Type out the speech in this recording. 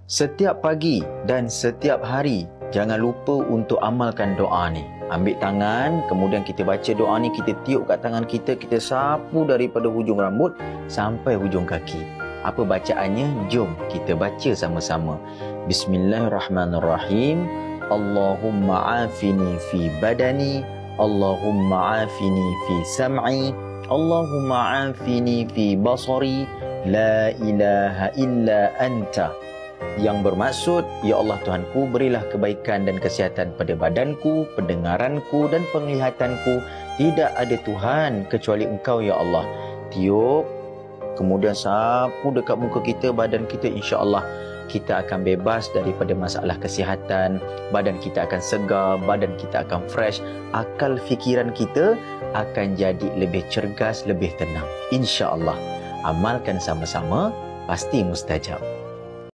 Setiap pagi dan setiap hari, jangan lupa untuk amalkan doa ni. Ambil tangan, kemudian kita baca doa ni, kita tiup kat tangan kita, kita sapu daripada hujung rambut sampai hujung kaki. Apa bacaannya? Jom kita baca sama-sama. Bismillahirrahmanirrahim. Allahumma afini fi badani, Allahumma afini fi sam'i, Allahumma afini fi basari, la ilaha illa anta. Yang bermaksud, ya Allah Tuhanku, berilah kebaikan dan kesihatan pada badanku, pendengaranku dan penglihatanku. Tidak ada Tuhan kecuali Engkau, ya Allah. Tiup, kemudian sapu dekat muka kita, badan kita, insya-Allah kita akan bebas daripada masalah kesihatan. Badan kita akan segar, badan kita akan fresh, akal fikiran kita akan jadi lebih cergas, lebih tenang. Insya-Allah. Amalkan sama-sama, pasti mustajab.